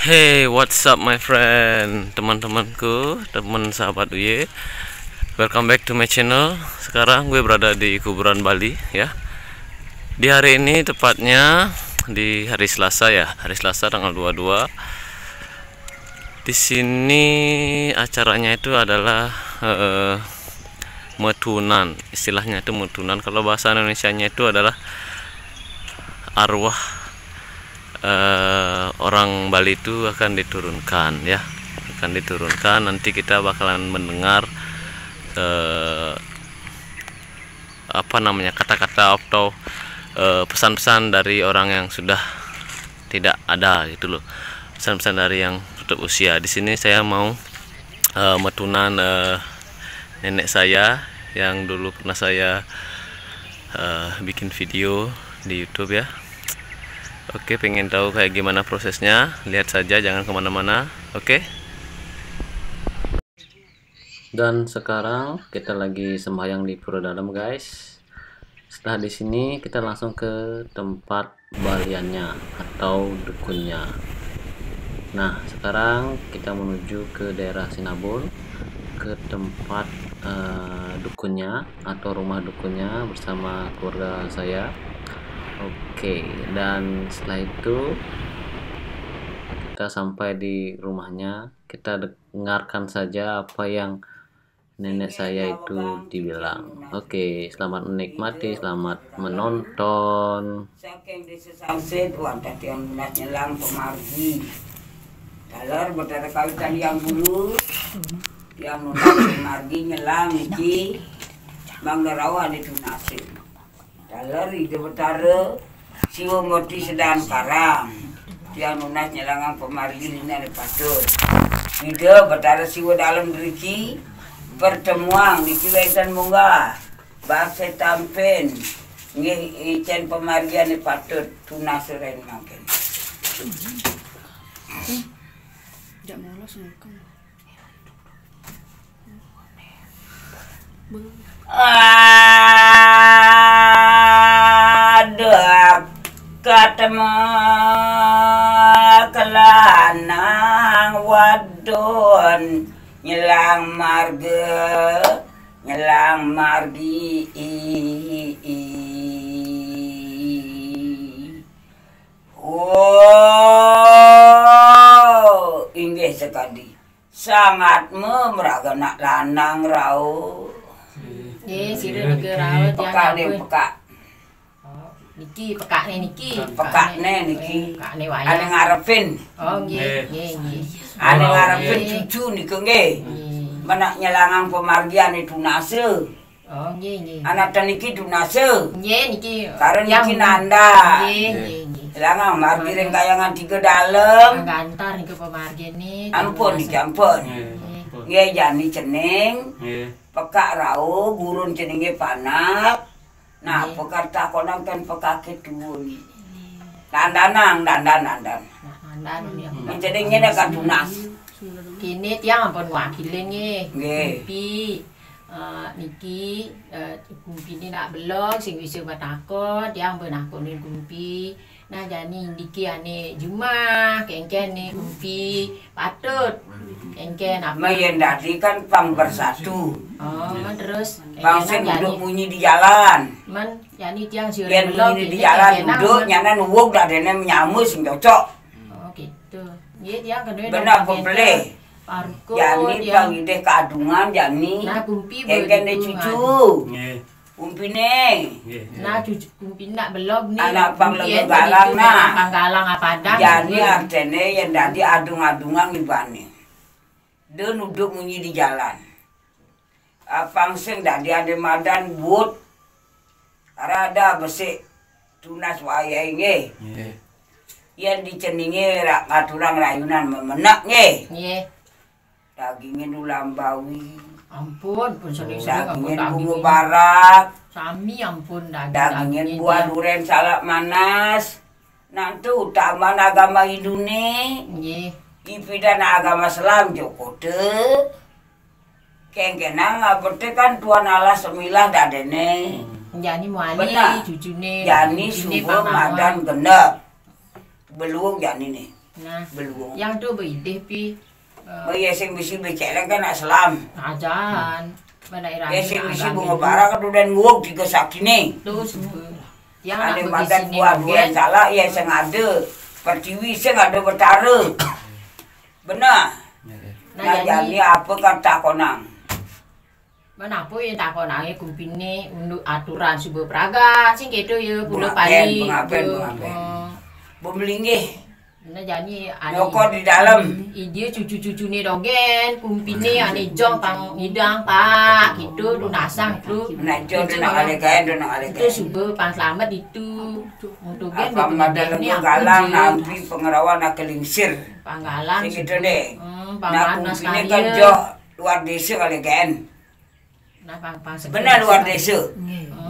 Hey, what's up my friend, teman-temanku, teman sahabat Uye. Welcome back to my channel. Sekarang gue berada di kuburan Bali ya. Di hari ini tepatnya di hari Selasa ya, hari Selasa tanggal 22. Di sini acaranya itu adalah metunan. Istilahnya itu metunan. Kalau bahasa Indonesianya itu adalah arwah orang Bali itu akan diturunkan ya, akan diturunkan. Nanti kita bakalan mendengar kata-kata atau pesan-pesan dari orang yang sudah tidak ada gitu loh, pesan-pesan dari yang tutup usia. Di sini saya mau metunan nenek saya yang dulu pernah saya bikin video di YouTube ya. Oke, pengen tahu kayak gimana prosesnya? Lihat saja, jangan kemana-mana. Oke. Dan sekarang kita lagi sembahyang di pura dalam, guys. Setelah di sini kita langsung ke tempat baliannya atau dukunnya. Nah, sekarang kita menuju ke daerah Sinabul, ke tempat dukunnya atau rumah dukunnya bersama keluarga saya. Oke, dan setelah itu kita sampai di rumahnya. Kita dengarkan saja apa yang nenek saya itu dibilang. Oke, selamat menikmati, selamat menonton. Saking desa Samset wadah yang nyelang pemargi. Dalar betara kawitan yang bulu yang nunang pemargi nyelang iki Bang Darawa itu nasib. Dalar ide betara siwa moti sedang karang yang nunas nyelangan pemargi lina patut. Ide betara siwa dalam geriki pertemuan di kiwaitan munggah bahasa tampen nggih icen pemargian patut tunas seren makin. Jak molos ngkong. Aduh ketemu kelanang wadon nyelang margi oh inggih sekali sangat memeraga nak lanang rau. Ye, sira negara Pekak ni pekak. Niki pekakne niki. Pekakne niki. Pekakne wae. Ane ngarepin. Oh nggih, nggih. Ane ngarepin cucu niku nggih. Menak nyelangang pemargian itu nase. Oh nggih, nggih. Anak niki dunase. Nggih niki. Karo niki nanda. Nggih, nggih. Langang margi ring kayangan tiga dalem. Gantar niku pemargine. Ampun niki ampun. Nggih jani cening. Pekak rau gurun ceningnya panak. Nah, pekak takonan kan pekakit duun. Dandanang, dandan. Dandan ya. Ceningnya nak tunas. Kini tiang ampun wakilin nggih. Nggih. Kumpi niki kumpine nak belok sing bisa batakon tiang ampun nakonin kumpi. Nah jani niki ane Jumah kengken nih kumpi patut. Kengken apa? Mayen dadi kan pang bersatu. Oh, terus Bang sen duduk bunyi di jalan. Man, yani tiang siur Yen bunyi di jalan duduk nyana nuwuk dak dene menyamu sing cocok. Oh, gitu. Ye tiang kedua Benar pembeli. Parko Yani bang ide kadungan yani. Nah, kumpi Kengken de cucu. Kumpine. Nah, cucu kumpi nak belok nih. Anak bang lego galang nah. Panggalang apa dah? Yani artene yang dadi adung-adungan ibane. Dia duduk munyi di jalan. Apang sing dadi ade madan but. Rada besik tunas wayahe nggih. Yen diceninge rak ngaturang rayunan memenak nggih. Nggih. Dagingin ulam bawi. Ampun, pun Dagingin sedih-sedih ampun bunga barak. Sami ampun Dagingin buah duren salak manas. Nanti utama agama Indonesia. Nggih. Ipidan agama Islam jokote. Kengkenang apete kan tuan Allah semilah dadene. Yani muali Benar. cucune. Yani subuh madan genep. Belum yani nih. Nah, Beluang. yang tu berideh pi. Oh ya sing bisi becek kan aslam. Ajan. Mana ira. Ya sing bisi bunga bara kan udah nguwuk tiga sakine. Tu semua. Yang Ada nak madan pergi buah sini dua salah ya sing ada. Pertiwi sing ada betara. Benar. Nah, Nah jadi apa kata konang? Mana apa yang tak kau nangi kumpini untuk aturan subuh praga sing gitu ya pulau pali. Pengapen. Bemelinggih. Nah jadi Nyokot di dalam. Dia cucu-cucu ni dogen kumpini ane jong pang hidang pak gitu tu nasang tu. Nak jauh tu nak alekan. Itu subuh pang selamat itu untuk gen Apa madan lembu galang nampi pengerawan nak kelingsir. panggalan. Sing gitu deh. Pang Nah panas kumpini kali kan ya. jauh luar desa kali kan. Nah pang Benar luar desa.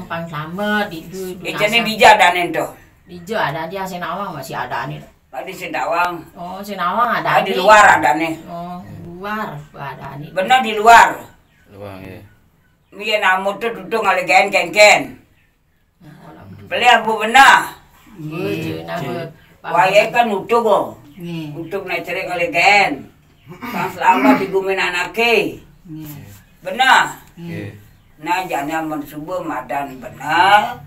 pang selamat itu. Ijane bija danen tu. Dijo ada dia Sinawang masih ada nih. Tadi Sindawang. Oh Sinawang ada Di luar ada nih. Oh luar ada nih. Benar di luar. Luang ya. Dia namu tu duduk kali ken. Beli apa benar? Wayai kan utuk kok. Utuk nak cari kali ken. Kan selama digumin anake. Benar. Nah jangan mensubuh madan benar.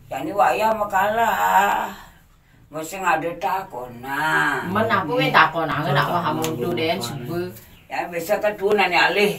Jadi wayah makalah. Mesti ngade takona. Mana apa yang takon angin nak wah hamu tu den subuh. Ya biasa kan tu nani alih.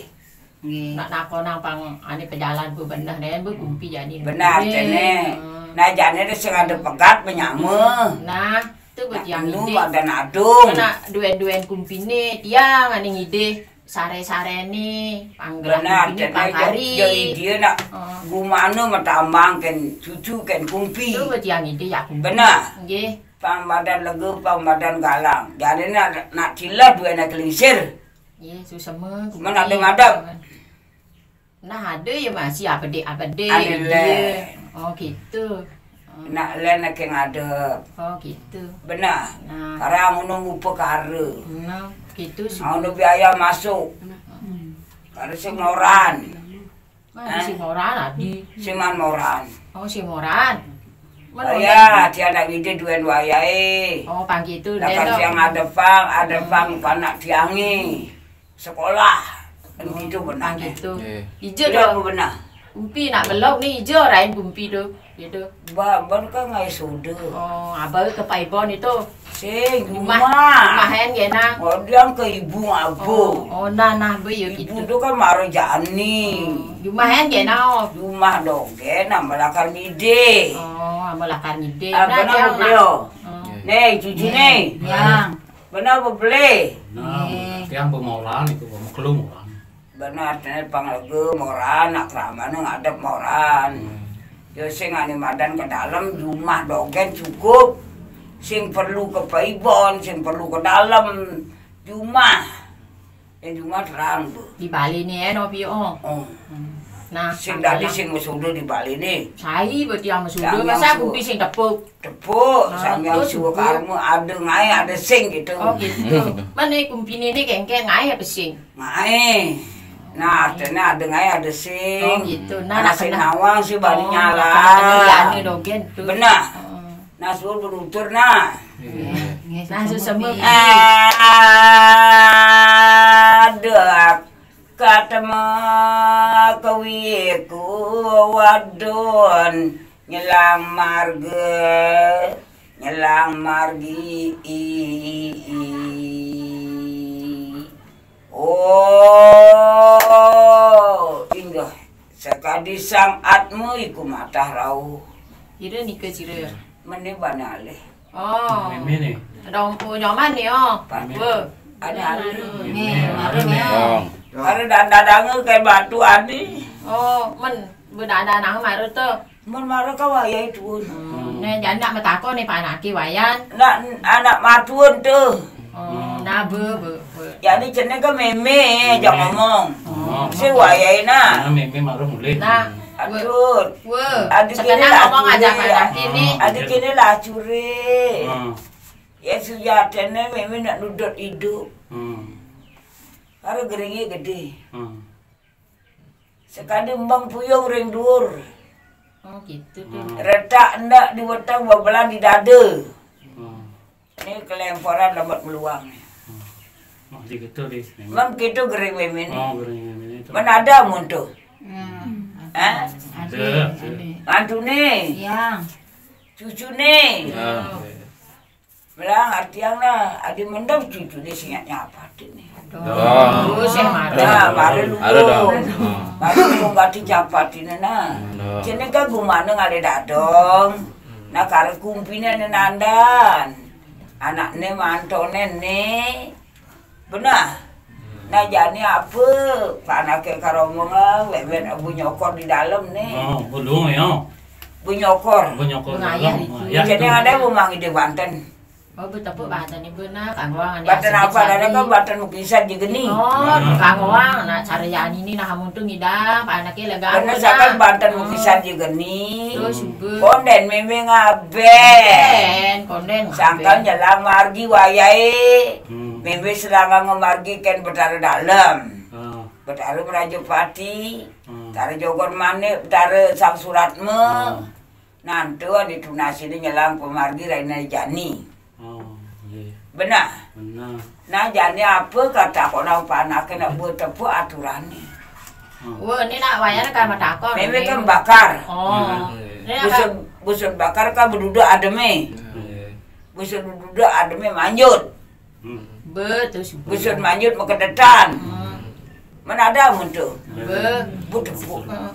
Nak nakon nang pang ane pejalan bu benar den bu kumpi jadi. Benar cene. Nah jane dia sing ada pegat menyama. Nah tu buat yang Anu ide. badan adung. Kena duen kumpin ni tiang ane ngide sare ni panggerak Benar kumpin ni cene panghari. jadi dia nak gumana matambang kan cucu kan kumpi. Tu buat yang ide ya kumpi. Benar. Nggih. Pang badan legu, pang badan galang. Jadi nak cila dua nak kelingsir. Ye susama. Mana ada ngadap? Nah ada ya masih apa dek Ada dia. le. Oh gitu. Nak lain nak ngadep. Oh gitu. Benar. Nah, Karena menunggu perkara. nah gitu Mau biaya masuk. Karena si moran. Mana si Moran adi? Si man moran. Oh si Moran. Ya, dia nak ide dua wayai. Oh pang gitu Lakan siang ada pang panak tiangi. Sekolah. Kan gitu benar. Pang gitu. Itu Ijo dah dah. benar. Kumpi nak belok ni ijo rain kumpi tu. Gitu. Baban kan ngai sudah. Oh abang ke Paibon itu. Si Rumah rumah. hen gena. Oh dia ke ibu abu. Oh nah be yo gitu. Ibu tu kan marah jani. Rumah hen gena. Rumah dogen namalakan ide. Oh amalakan ide. Benar beliau. Nih cucu nih. Yang. Benar beli. Nah, tiang pemoran itu pemekelum orang. Benar tenar panglagu moran nak ramane ngadep moran. Yo sing ane madan ke dalam rumah dogen cukup. Sing perlu ke Paibon, sing perlu ke dalam rumah. Yang rumah terang bu. Di Bali ni no pi oh. Oh. Nah, Sing tadi sing musudu di Bali ni. Sai berarti yang mesudu Yang masa sudu. kumpi sing tepuk. Tepuk, Nah, sambil terus suruh bu. karmu ada ngai ada sing gitu. Oh gitu. Mana kumpi ni kengkeng ngai apa sing? Ngai. Nah, artinya ada ngai ada sing. Oh gitu. Nah, nak sing kena- nawang sih balik nyala. Kena dogen tu. Benar. Oh. Nah, suruh berutur nah. Nah sesama Ada katama kawiku wadon nyelang margi oh indah sekadi sang atmu iku matah rauh kira ni ke cira. meni banale Oh. Meme nih. Dong nyaman ni oh. Apa? ada Dong. ada dadang kayak batu adi Oh, men berada nang maru tu. mun marah ka wayai tuun Nah, jangan nak metako ni panaki wayan. nak anak matuun tuh Oh, nah be. jadi cene ka meme jangan ngomong Oh. si wayai na Nah, meme maru mulai. Nah, aduh Adik sekarang ini ngomong lah aja curi. panaki ni. adik ini lah curi Hmm. ya sudah cene meme nak duduk hidup Hmm. karena geringnya gede Hmm. sekali mbang puyung ring dur Oh, gitu tu. retak ndak di wetang babelan di dada Hmm. Ini kelemporan lembat meluang. Oh, di gitu di. Memang gitu gering memin. Oh, gering ini itu. Mana ada muntuh? Hah? Ada. Mantu nih, Yang. cucu nih. Ah, Bilang artinya adi mendem cucu dia singatnya apa nih? Aduh, saya Nah, baru Ada dong. dulu. Baru dulu nggak dicapat ini nah. Jadi kan gumana ngale dadong. Nah karena kumpinya nandan. Anaknya mantone nih. Benar. Nah jadi apa? Pak anaknya karomong lah, bebek abu nyokor di dalam nih. oh, belum ya. Bu nyokor. Bunyokor Ngayah dalam. itu. Ya, Jadi itu. ada bumang ide Banten. Oh, betapa bahasa ni benar kan orang Banten apa? Ada kan Banten mukisat juga nih. Oh, kang orang nak cari yang ini nah hamun tu ngidam, anaknya lega. Karena saya kan Banten mukisat juga nih. Terus juga. Konden meme ngaben. Konden. Sangkal jalan margi wayai. Hmm. Meme serangga ngemargi kan betara dalam. Ah, Betara Brajopati. ah. Betara Jogor Mane, betara Sang Suratme. Nanti ditunasi ini nyelang pemargi Raina Jani. Oh, iya. Benar. Benar. Nah jani apa kata kau panaknya nak buat tepu aturannya. Wah, ni nak wayar kan matakon. Meme kan bakar. Oh. Ni nak Busur bakar kan berduduk ademe. Busur berduduk ademe manjut. Hmm. betul subuh. Busur manjut makedetan. Mana ada muncul. Be. Butuh.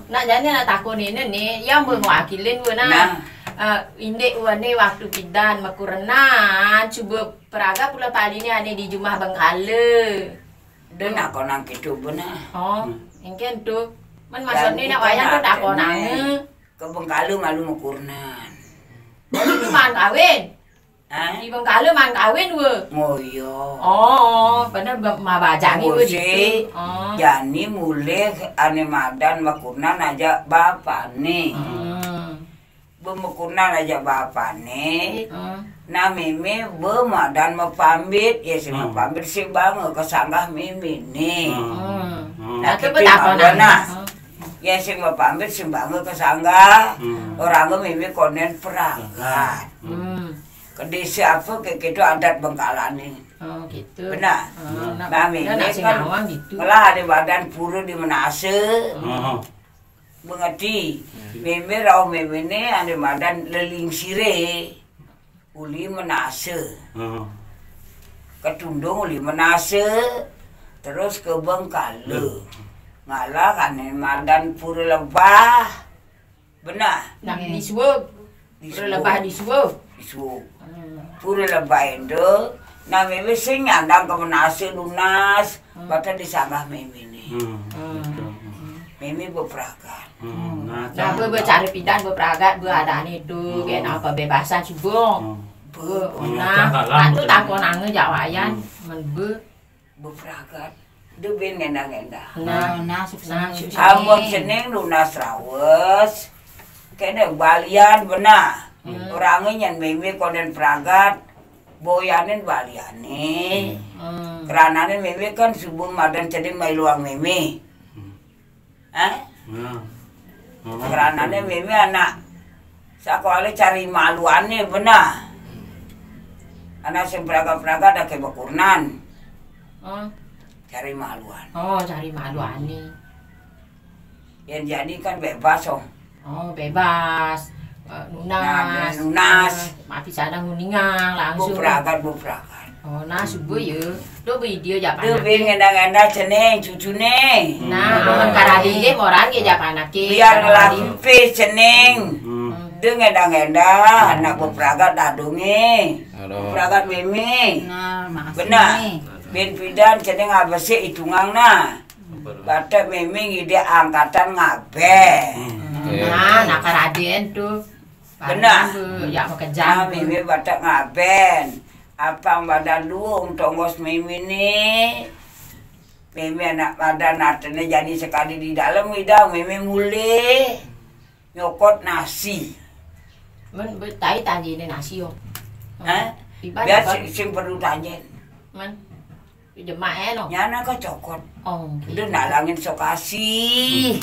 Nak jadi nak takon ini ni yang mewakilin Nah. Indek wane waktu pidan makurenan cuba peraga pula pali ni ane di Jumah Bengkala. Dan nak kau nang gitu benar. Oh, engken tu. Man masuk ni nak wayang tu tak konange. Ke Bengkala malu makurnan. Di man kawin. Hah? Di Bengkala man kawin we. Ngoyo. Oh, benar ma bajangi we Ngose, gitu. Oh. Jani mulai ane madan makurnan aja bapak nih. Bemakurnan aja bapak nih. Nah meme bemadan mapamit ya si mapamit si bang kesanggah meme nih. Nah, tu betul nah. Ya si mapamit si bang kesanggah orang meme konen peragat. Ke desa apa ke gitu adat Bengkalan nih. Oh, gitu. Benar. Nah meme nak kan sinawang gitu. malah ada badan pura di Manase. Oh, Mengerti. Meme rau meme ni ada badan leling sire. Uli Manase. oh. Ketundung uli Manase. Terus ke Bengkala. Ngalah kan madan pura lebah. Benar. Nak disuap. Berlepas disuap. Isu. Pura lebah itu. Nah meme sing nyandang ke Manase lunas. Bata disanggah meme ni. Meme berperagat. Nah, Nah, cari pidan berperagat beradaan itu, kayak apa bebasan subung. Nah, itu takon ange jawayan, menbe. Berperagat. Dia ben ngendang-ngendang. Nah, Abang seneng lunas rawes. Kena balian benar. Orangnya yang meme konen peragat. Boyanin baliane. Keranane meme kan subuh madan ceding mai luang meme. Hah? Keranane meme anak. Sekolah cari maluannya benar. Anak sing peragat-peragat ada ke Bakurnan. Cari maluan. Oh, cari malu ani. Yang jadi kan bebas oh. Oh, bebas. Nah, Nunas. nunas. Mati sana nguningang langsung. Buperagat. Oh, nah subuh ya. Tu video japan. Dia ben ngendang-ngendang ceneng cucune. Nah, aman karadile orang ke japan ke. Biar ngelampe ceneng. Dia ngendang-ngendang anak buperagat dadunge. Buperagat meme. Benar. Ben pidan ceneng abese hitungan na. Batak meme ngide angkatan ngabe. Nah, nak karaden tu. Benar. Ya mau Nah, kejam. meme batak ngaben. Apa badan luung tonggos meme ni. Meme anak badan natene jadi sekali di dalam hidang meme mule nyokot nasi. Men betai tanji ni nasi yo. Hah? Ibadah Biar kan. sing perlu tanya. Men jemaah no. Nyana ka cokot. Oh. Dia nalangin sokasi.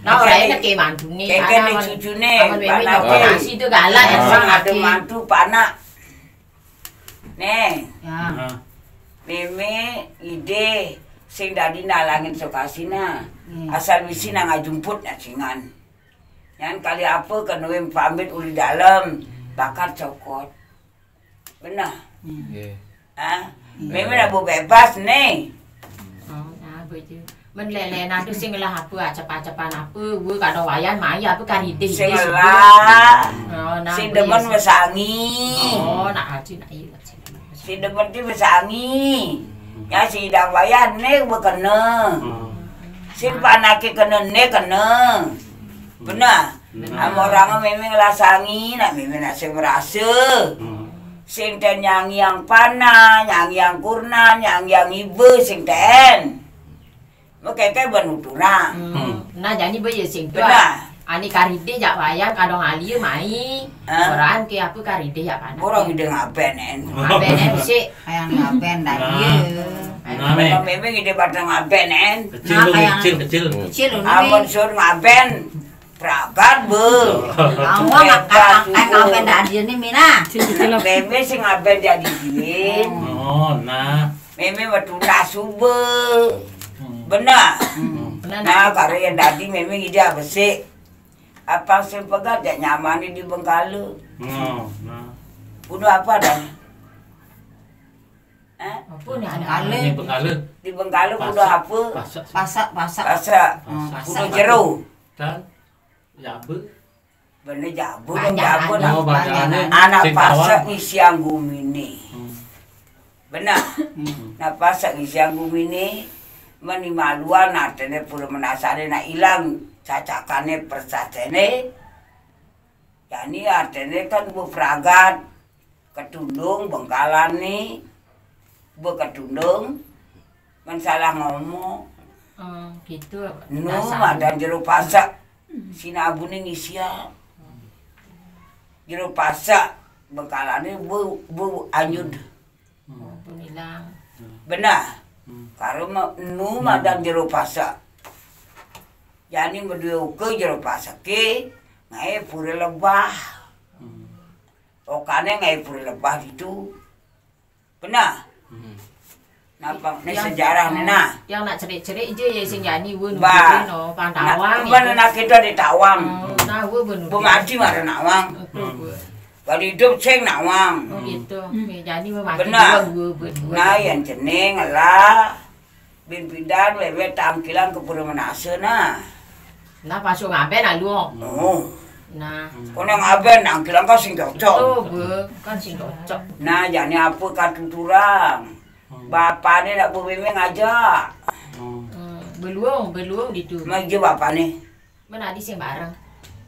Nah, orang nak ke mantu ni. Keke ni cucune. Aman meme nak nasi tu galak Emang ada mantu panak. Neng, Ya. Nah. meme ide sing dadi nalangin sokasina. Hmm. Asal wisi nang ngajumput na singan. Yan kali apa kenuim pamit uli dalam bakar cokot. Benar? Nggih. Ah, meme dah bebas nih. Oh, nah betul. Men lele na tu sing lah apa cepat-cepat apa we kadang wayan maya apa karide. Sing lah, Oh, nah. sing demen wesangi. Oh, nak aji nak iya. Si demen ti wesangi. Ya si dang wayan nih bekena. Si panake kena nih kena. Benar? Am orang memang ngelasangi, nak memang nak sing merasa. Sing ten yang panah, yang kurna, yang ibu sing ten. Makanya benuturang. Nah, jadi bây giờ sing tu. Benar. Ani karide jak wayan kadang ali mai. Ah. Orang ke apa karide jak panas. Orang ide ngaben en. Aben sik. Kayak ngaben dah Nah. dia. Nah, me. Orang memang ide pada ngaben en. Kecil lu, kecil. Kecil loh Amun nih. sur ngaben. Pragat be. Awang ngaben dah dia nih Mina. Meme sing ngaben jadi duit. Oh, nah. Meme watuna sube. Benar. Nah, kalau yang tadi memang ide apa sih? Apa sih pegat ya nyamani di Bengkulu? Oh, nah. Bunuh apa dah? Apa ni ada? Kale. Ini Bengkulu. Di Bengkulu bunuh apa? Pasak. Pasak. Pasak. Bunuh jeruk. Dan jabe. Bener jabu Banyak, jabu banyak. Oh, badannya anak sing pasak tawar. ngisi anggung ini. Benar. Nah pasak ngisi anggung ini menimaluan artinya pura menasari nak hilang cacakane persatene. Yani artinya kan befragat ketundung Bengkalan nih beketundung mensalah ngomong Gitu. nu ada jeruk pasak sina abune ngisia jeruk pasak Bengkalane bu anyud Pun hilang. benar karo nu madang jeruk pasak yani medu ke jeruk pasak ke ngai pure lebah okane ngai pure lebah itu benar nampak ni sejarah ni nah Yang nak cerik-cerik je ye sing yani we nu Ba. no pantawang. Mana nak kita di tawang Nah, we benu. Bumati mara nawang Itu. kalau hidup sing nawang Oh gitu. Jadi we mati Benar. we berdua. nah yang jeneng lah bin bidan lewe tamkilan ke pura menase nah Nah, pasuk ngaben alu. oh Nah. kono ngaben tamkilan kau sing cocok Oh, be kan sing cocok. nah jani apa katuturang bapane nak bumeme ngajak Beluang gitu. magi bapane Mana di sing bareng.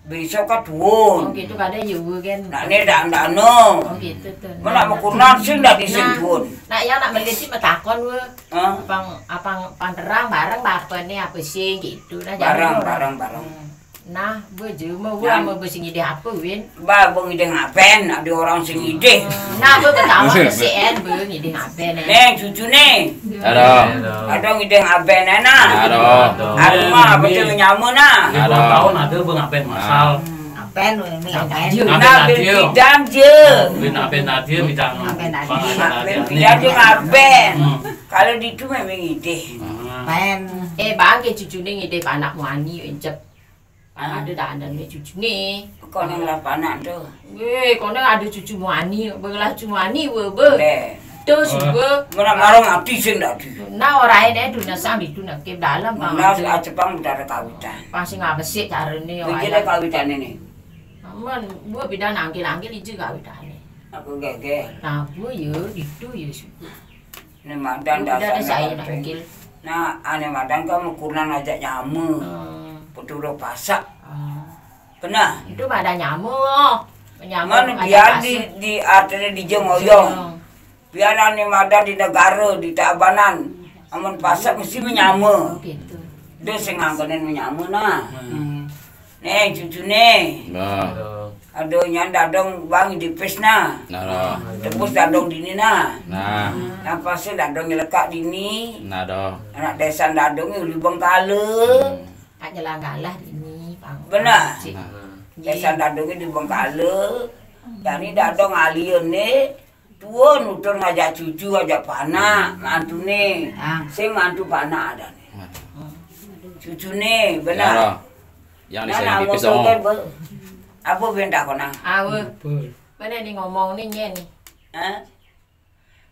besok ka Oh tuun gitu kada ye we kan. nak ne dano Oh gitu tuh. mana makunan sing dah dising tuun Nah, yang nak meliti metakon we. Hah? Apang panterang bareng bapane apa sih gitu. Nah, barang. Nah, gue cuma gue Nah. sama gue sing ide apa, Win? Ba bang ide ngapen ada orang sing ide Nah, gue ketawa si En, gue ide ngapain ya? neng cucu neng ada ide ngapen nah ada mah betul nyamu nah Ada tahun ada bang ngapain masal. Ngaben loh ini ngaben. nah bidang je Win ngapain tadi bidang. bidang je ngapen kalau di itu memang ide Ngaben. Bang, ke cucu nih ide anak muani, encep. Ada dah ada nih cucu nih. kau neng lapangan tuh Kau ada cucu muani, belah cucu muani, be. deh Terus gue, mana marong abdi sing dadi nah orang ini tuh nasam itu nak ke dalam bang. nah Jepang udah ada kawitan Pasti ngapa sih cara nih begitu kawitan ini Aman, gue beda nanggil itu gak beda nih. aku gege Nah, gue itu suku. ini madan Udah ada saya dasar nanggil. nah ane madan kamu kurang ajak nyamu peduro pasak benar Itu pada nyamuk. mana biar di artinya di jengoyong biar ane madan di negara di tabanan amun pasak mesti menyamu Gitu. dia sing ngangkonin menyamu nah nih cucu nih aduh nyan dadong bang di pesna tebus dadong dini nah apa sih dadong lekak dini anak desa dadong uli Bengkulu Tak jalan galah ini, Bang. Benar. Cik. desa dadong di Bengkulu yani dadong alieun nih Tuan utur ngajak cucu, ngajak panak, mantune. Ah. Sing mantu panak ada nih. Cucune benar. Yang Nah, disayang mau pipis oh. kan apa benda kau nang? Awe. Mana ni ngomong ni nye ni.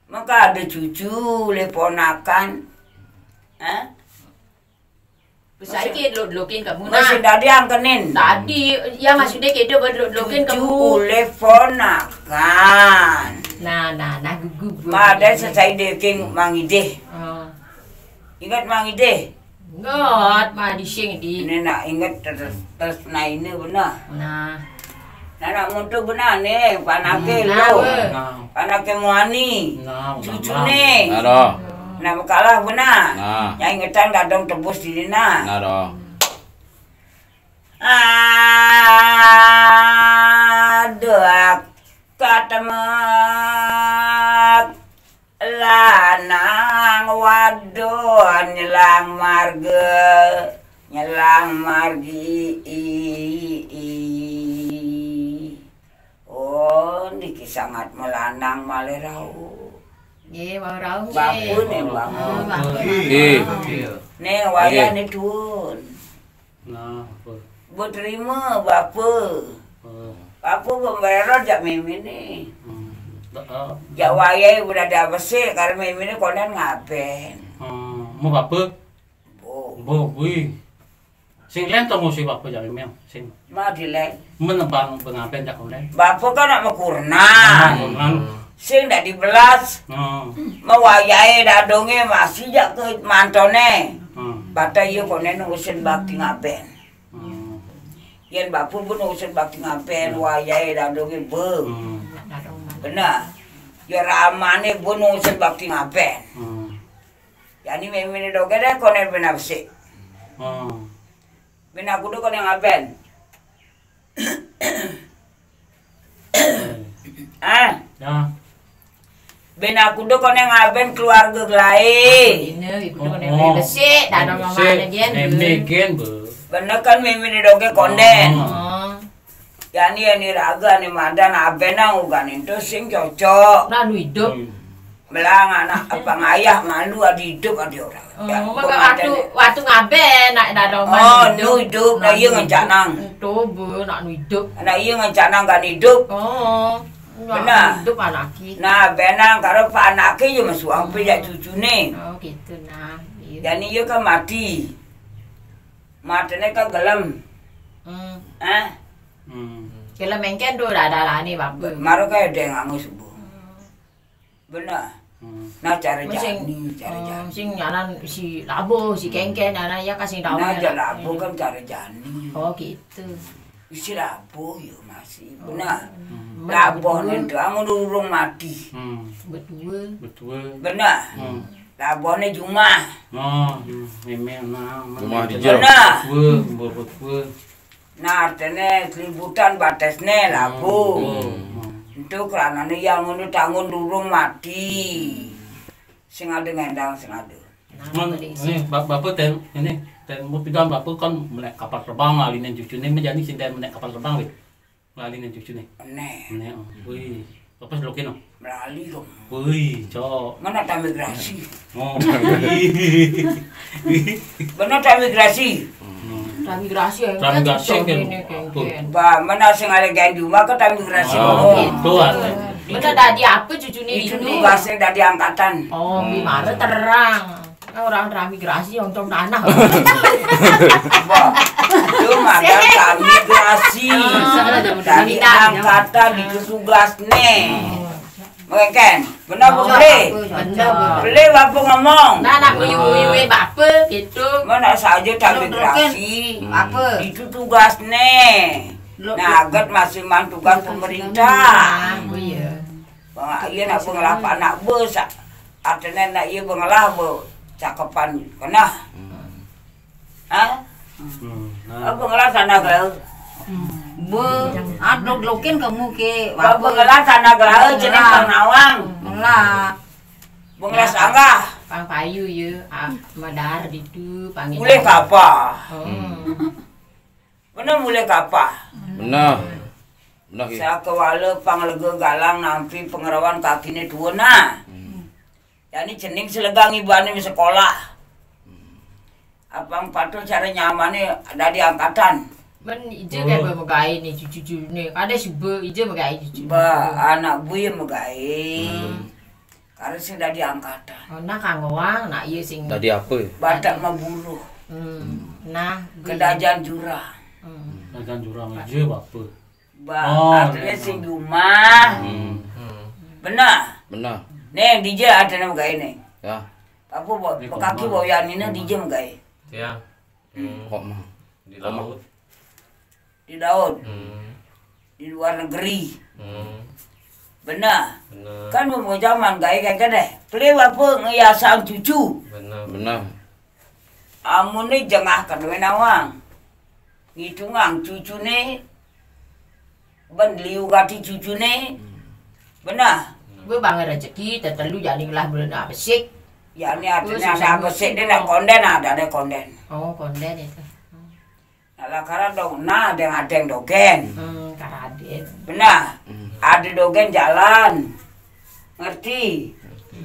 Maka ada cucu, leponakan. Saiki luk-lukin kamu Masih nak. tadi angkenin. Tadi ya maksudnya kita luk-lukin Cucu kamu. leponakan. Nah gugu. Ada selesai deking mangide. Ingat mangide? Ngot mah di sing di. Ini nak ingat terus nah ini benar. Nah. Nah nak mutu benar nih, panake Nah, lo. we. Nah, Panake muani. nah, Cucu nah. nih. Nado. Nah kalah benar. Nah. Yang ingetan kadang tebus di dina. Nado. Aduh, katamak lanang wadon nyelang margi. Oh, niki sangat melanang malerau. Ye mau rau. Bapun ya bang. Nih wayah nih tuan. Nah, apa? Buat terima bapa. Bapa pembayaran jak mimi nih. Jak wayah berada bersih karena mimi nih konen ngaben. Mau apa? Oh, Bo, wih. Sing len tong si bapak jadi mel. Sing mah dilek. menebang pengapen jak len. Bapa kan nak makurna. Nah, Sing dak dibelas. nah, Mawayai dadonge masih jak ke mantone. nah, Bata iya konen usin bakti ngaben. Yen bapa pun usin bakti ngaben wayai dadonge be. Benar. Ya ramane pun usin bakti ngaben. Yani mimi doge dah konen benar bersih. Bina kudu konen ngaben. ya, Bina kudu konen ngaben keluarga lain. Ini ibu tu ni bersih dah ada mama ada dia. Megen be. Bener kan mimi doge konden. Oh. Yani yani raga ni madan abena ugan itu sing cocok. Nah lu hidup. Belang anak apa ngayah malu adi hidup adi orang. Ya, Maka waktu ngaben nak dah ada Oh, mama nu hidup na iya ngencanang. Tu bu nak nu hidup. Na iya ngencanang kan hidup. Oh. Benar. Hidup anak kita. Nah, benang karo pak anake yo mesuang pe jak cucune. Oh gitu nah. Dan iya kan mati. Matene kan gelem. Kalau mengken tu dah ada lah ni bapa. Maro kaya deng angus subuh. Benar. Nah, cara jani, cara jani. Sing nyaran si labo, si kengken, anak ya kasih tahu. Nah, jalabu kan cara jani. Oh gitu. Isi labu yo masih. Benar. Labu nih kamu urung mati. Betul. Betul. Benar. Labone Jumah. Oh, memang nah. Rumah dijauh. Benar. Betul. Nah, artinya kelibutan batasnya labu. Itu karena yang ngono tangun durung mati. Sing ada ngendang sing ada. Ini bapak ini mau pindah bapak kan menaik kapal terbang lalinin cucu ini menjadi sinten menaik kapal terbang wih lalinin cucu ini. Nih, Wih, bapak selokin melali dong. Wih, cok. Mana tak migrasi? Oh, Benar tak migrasi? Transmigrasi ya. Transmigrasi kan. Kengken. Ba, mana sing ada gandu maka tak migrasi. Oh, itu Betul dah dia apa cucu ni Itu ini? tugasnya dari angkatan. Oh, gimana terang. Orang transmigrasi untuk tanah. Ba, itu ada tak migrasi. Dari angkatan itu tugasnya. Mungkin, benar boleh. Boleh bapak ngomong. Nah, nak uyu-uyu bapa gitu. Mana saja tak migrasi. Apa? Itu tugasnya. Nah, agat masih mantukan pemerintah. Oh iya. Bang iya nak bengelah anak bos. Artinya nak iya bengelah bo cakepan kena. Bengelah sana gaul. Bu, aduk lukin kamu ke Bengelah sana gaul jenis Panawang. Lah, Bengelah sanggah. Pang payu ya, madar itu panggil. Mulai kapa? Oh. Benar mulai kapa? Benar. Benar ki. Sakewala panglega galang nampi pengerawan kakine duona. Yani cening selegang ibane di sekolah. Abang patu cara nyamane ada di angkatan. Men ije kayak megai nih cucu-cucu nih. Ada subuh ije megai cucu. Ba anak buye megai. Karena sudah di angkatan. Oh, nah kangoang, nah iya sing. Tadi apa ya? Badak memburu. Nah, Kedajan jurang. Jangan jurang aja bapak. Ba Oh, artinya sing di rumah. Benar. Benar. Neng DJ ada nama gaya neng. Ya. Apa kaki boyan ini DJ gaya. Ya. Kok mah. Di laut. Di Daud. Di luar negeri. Benar. Benar. Kan mau zaman gaya kayak gede. Beli apa ngiasang cucu. Benar. Benar. Amun ni jengah kedua nawang. Ngitungang cucu ni. Ben liu gati cucu ni. Benar. gue bang rezeki tetelu jadi lah bulan apa sih? Ya ni artinya ada besek dia nak konden ada konden. Oh konden itu. Ala kara dong na ada yang dogen. Karaden. Benar. Ada dogen jalan. Ngerti?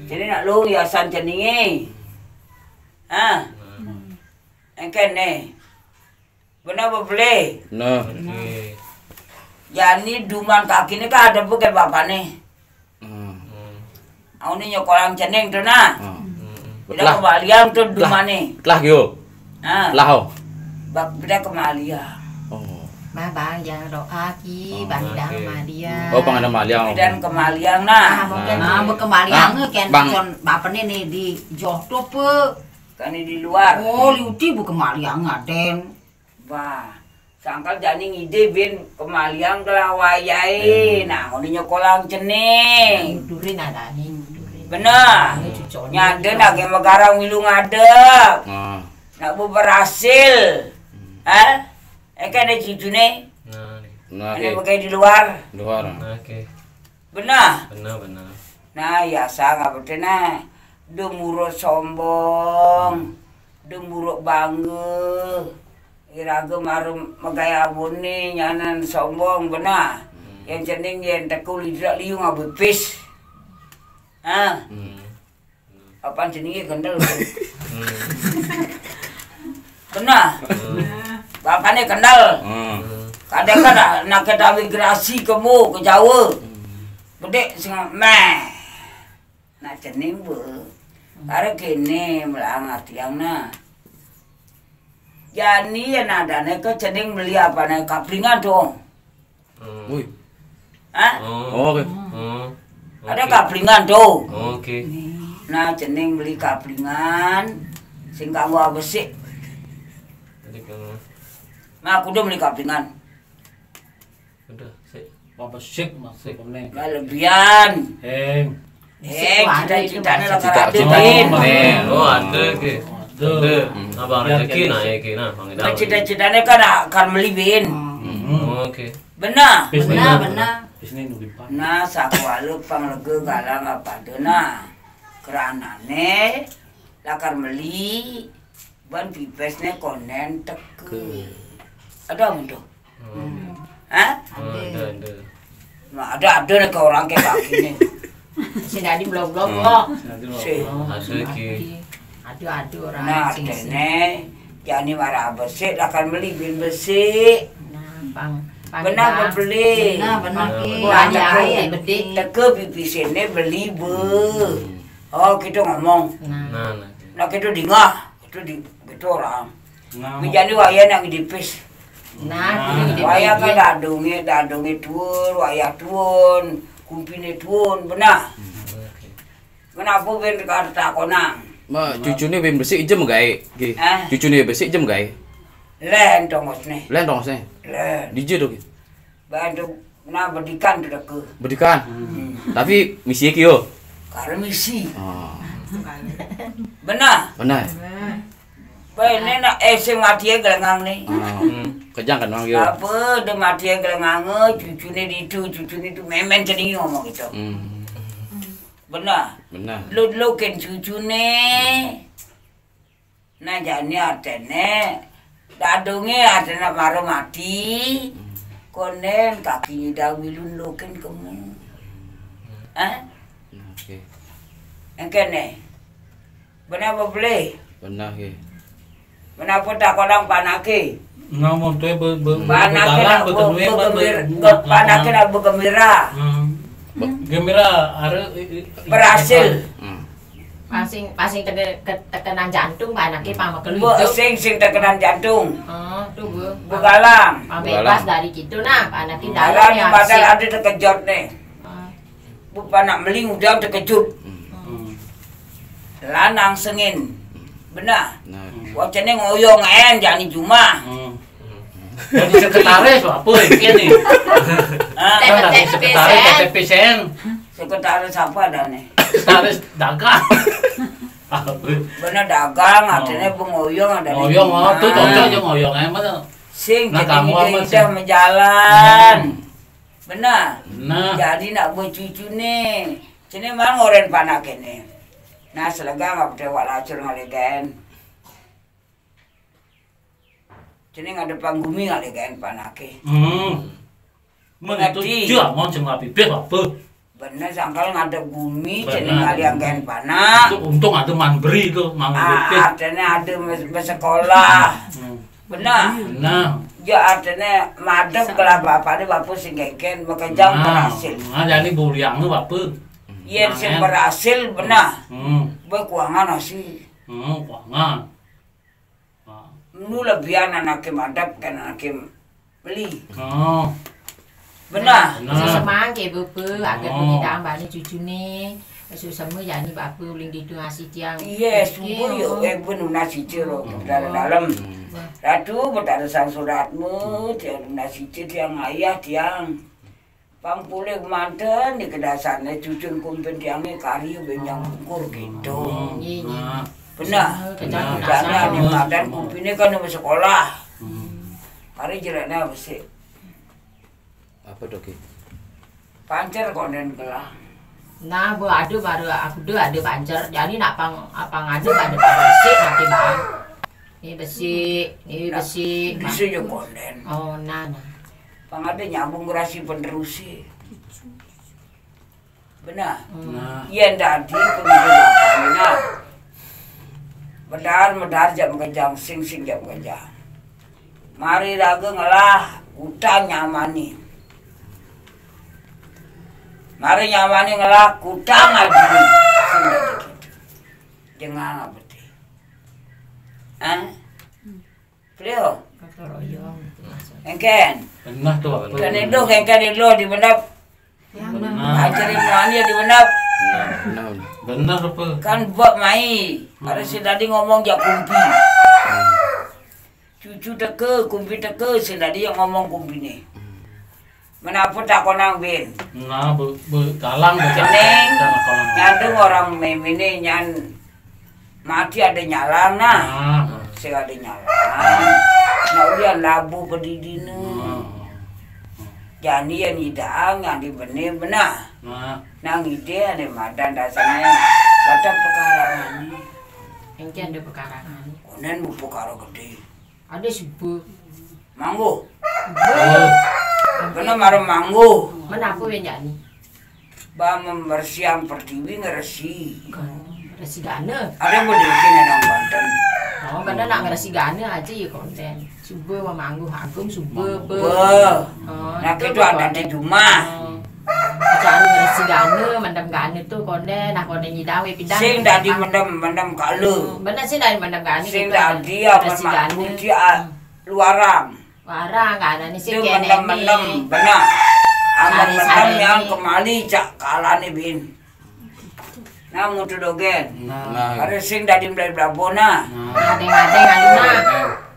Jadi nak lu hiasan ceningi. Hah? Engken nih. Benar apa boleh? Benar. Oke. Ya ni duman kaki ni kan ada bukan bapak nih. Aku ni nyokolang cening tu na. Beda kembalian tu duman ni. Lah yo. Lah ho. Beda kembalian. Oh. Mà bạn già đồ a chi bạn đã mà đi Oh, pang ada maliang. Beda kembalian na. Nah, berkembalian kan son bapak ini di jodoh pe. Kan ni di luar. Oh, liuti berkembalian ngaden. Wah. Sangkal jani ngide bin kembalian kelawayai. Nah, aku ni nyokolang cening. Durin ada nih. Durin. Benar. Cucok. Nyade nak ke megarang milu ngadep. Nak bu berhasil. Kan ada cucu ni. Nah, Ini pakai di luar. luar. Oke. Benar. Benar. Nah, ya sangat betul nah. Demurut sombong. Demurut bangga. Iraga marum magaya abuni nyanan sombong benar. Yang cening yang tekul lidak liung abepis. Apaan cening kendal. Benar. Bapaknya kendal. Kadang kan nak kita migrasi ke Jawa. Bedek sing meh. Nak cening be. Karena kene melangat yang na. Jani yang ada nih ke cening beli apa nih kaplingan dong. Woi. Oh. Oke. Ada kaplingan dong. Oke. Nah cening beli kaplingan. Sing kamu besi. Jadi kamu Nah aku udah beli kaplingan. udah sih. Bapak sik masih pemne. Lebihan. Cita-citanya lah karatin. Oh, ada ke. Ada. Abang rezeki naik ke nah, Bang Ida. Cita-citanya kan akan melibin. Oke. Benar. Benar. Bisnis nu lipat. Nah sakwalu panglega galang apa dena. Keranane lakar meli ban pipesnya konen teke. Ada untuk? Hah? Ada. Nah, ada nih ke orang kayak kaki nih. Si Nadi blog-blog kok. Si. Ada ki. Aduh orang Nah, sing. dene jani marah besi akan beli bin besi. Nah, bang. Benar beli. Benar ki. Ada ya bedik. Teke pipisene beli be. Oh, kita ngomong. Nah, Nah, kita dingah. Itu di itu orang. Nah, Menjadi waya yang dipis. ini Waya kan dadungi tuun, waya tuun, kumpine tuun, benar. Kenapa ben kata konang? Ma cucune wem bersih jem gae. Ki. Cucune bersih jem gae. Len tongos nih. Len dong sih. Len. Dije dong. Bantu na bedikan tu ke. Bedikan. Tapi misi ki yo. Karena misi. Oh. Benar. Benar. Baik ni nak sing mati gelengang ni. Kejang kan mang yo. Apa dia mati gelengang cucu ni itu memen jadi ngomong gitu. Benar. Benar. Lu kan cucu ni. Nah jani atene dadunge atene maru mati. Konen kakinya dawilun loken kamu. Oke. Engkene. Benar apa boleh? Benar ke. Kenapa tak kolang panake? Namun tuh Panake nak panake nak bergembira. Gembira ada Berhasil. Pasing tekanan jantung anaknya pama Bu kelucu. sing tekanan jantung. Oh, tuh bu. Begalang. Bebas dari gitu nah, anaknya dalam Dalam ya. badan ada terkejut nih. Bu panak meling udah terkejut. Lanang sengin. Benar. Nah. Wacane ngoyong jani cuma. jadi sekretaris apa ini? Kan dari sekretaris TPCN. Sekretaris apa dah nih? Sekretaris dagang. Benar dagang, artinya pengoyong ada. Ngoyong tuh cocok aja ngoyong emang. Sing Nah, kamu apa sih? kita menjalan. Benar. Nah, Jadi nak bercucu nih. Sini mang oren panak ini. Nah selega nggak percaya walacur ngalegan. Sini nggak ada panggumi ngalegan panake. Mengerti. Iya, mau cuma bibir apa? Bener sangkal nggak ada bumi, Benar. sini ngalegan panak. Itu untung ada manberi itu, mang bibir. Artinya ada bersekolah. Benar. Nah, Ya artinya madem kelah bapak sing keken bekerja berhasil. Nah, jadi buliang itu apa? Yen sing berhasil benar. Berkuangan sih. Keuangan. Nu lebih anak madep kan anak beli. Oh, Benar. Sesemang ke bepe agar penidang bani cucu ni. Semua jadi bapa uling di tu ngasih tiang. Iya, subuh yo benar nasi ciro dalam. Ratu berada sang suratmu, tiang nasi tiang ayah tiang. Pampulih manten di kedasannya cucun kumpin tiangnya kari benyang ukur gitu. Benar. Karena di badan kumpinnya kan di sekolah. Kari jeleknya apa sih? Apa dok? Pancer konen kelah. Nah, bu ada baru aku tu ada pancer. Jadi nak apang ada pada besi nanti bang. Ini besi. Bisa je konen. Oh, nah. Pang ada nyambung gerasi penerusi. Benar. Iya tadi pengiriman. Medar jam kejang, sing jam kejang. Mari raga ngelah utang nyamani. Mari nyamani ngelah kutang lagi. Jangan apa ti. Beliau. Kata royong. Engken. benar tuh apa? Kan itu engken itu di bendap. Ajarin mani di bendap. Benar apa? Kan buat mai. Ada si tadi ngomong jak kumpi. Cucu teke, kumpi teke, si tadi yang ngomong kumpi ni. Menapa tak konang bin? Nah, galang Jeneng, nyandung orang memini nyan mati ada nyalang nah. Si ada nyalang. Nah udah labu pedidina. Jani yang idang yang dibenih benar. Nang ide ada madan dasarnya baca pekarangan ni. Engke ada pekarangan. Konen bu perkara gede. Ada subuh. Manggu. Kena marah manggu. Mana aku yang jadi? Ba membersiang pertiwi ngeresi. Resi gana. Ada yang mau dibikin yang Banten. Oh, benar nak ngeresi gana aja ya konten. Subuh memanggu agung subuh be. Nah itu ada di rumah. Cara ngeresi gana, mendam gana tu konten, nak konten nyidawe pidang. Sing dadi mendem kalu. Benar sih dari mendam gana. Sing dadi apa kunci luarang. Warang gana ni sih Itu kene mendem benar. Aman mendem yang kemali cak kalane bin. Nah mutu dogen. Ada sing dadi dari Blabona. Adeng-adeng aluna.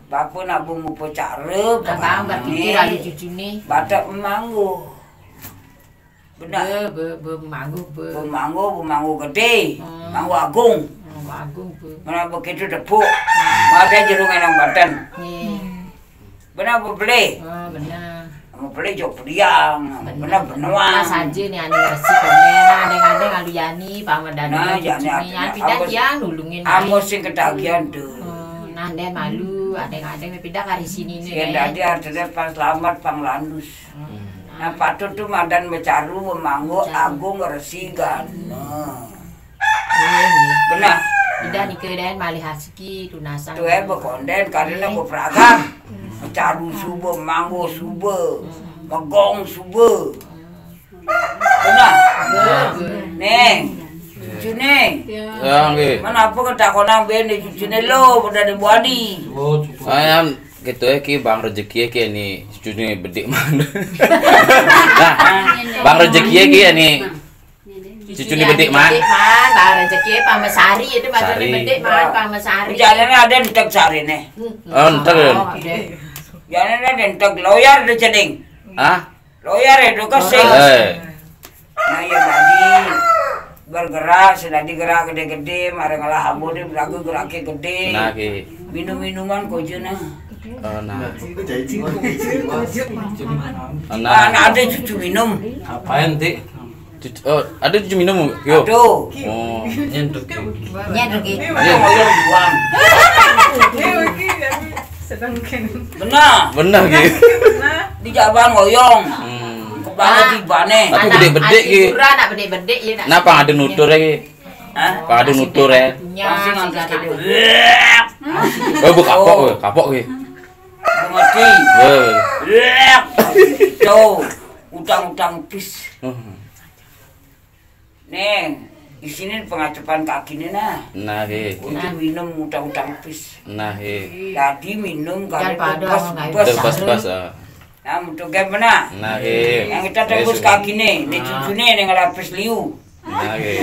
Bapa nak bumbu pecarep. Abang berpikir lalu cucu ni. Batak memanggu. Benar. Manggu Manggu gede. Manggu agung. Agung be. Mana begitu tepuk. Ada jerung yang Banten. Ni. Benar beli. Benar. Mau beli jok priang. Benar benuang. Saja ni ane resi konten. Adeng-adeng alu yani pamedan. Nah, yani pindah dia nulungin. Amo sing ketagihan tu. Nah, dan malu adeng-adeng pindah kari sini nih. Yang tadi ada pas selamat panglandus. Nah patut tuh madan mecaru memanggo agung resigan. Benar. Pindah nih ke dan malih hasiki tunasan. Tuh bekonden karena gue peragam. Mecaru subuh, manggo subuh, megong subuh. Benar. Neng. Cucu neng. Ya nggih. Mana apa ketakonan bene cucu lo pada dibuadi. Ayam gitu ya ki bang rezeki ki ini cucunya bedik mana. Nah, bang rezeki ki ini cucunya bedik mana. Bang rezeki Pamesari itu maksudnya bedik man Pamesari. Jalannya ada di tek sari nih. Oh, entar. Jalannya ada di tek lawyer di ceding. Ah? Lawyer itu kesing. Nah ya tadi bergerak sudah digerak gede-gede, mari ngalah habu di belagu geraknya gede. Nah ki. Minum-minuman kojuna. Oh nah. Nah ada cucu minum. Apaan dik? Oh, ada cucu minum yo. Aduh. Oh. Nyenduk. Nyenduk ki. Ngoyong buang. Benar. Benar ki. Di Jaban ngoyong. Kepala di bane. Tapi bedek-bedek ki. Anak bedek-bedek ya nak. Napa ada nutur ki? Hah? Pak ada nutur ya. Pasti ngantus gitu. Oh, bu kapok ki. Mengerti. Tuh, utang-utang pis. Neng, di sini pengacupan kaki nih nah. Nah ki. Untuk minum utang-utang pis. Nah ki. Tadi minum kali Pas pas. Nah, untuk gimana? Nah ki. Yang kita tembus kaki nih, di cucu nih yang ngelapis liu. Nah ki.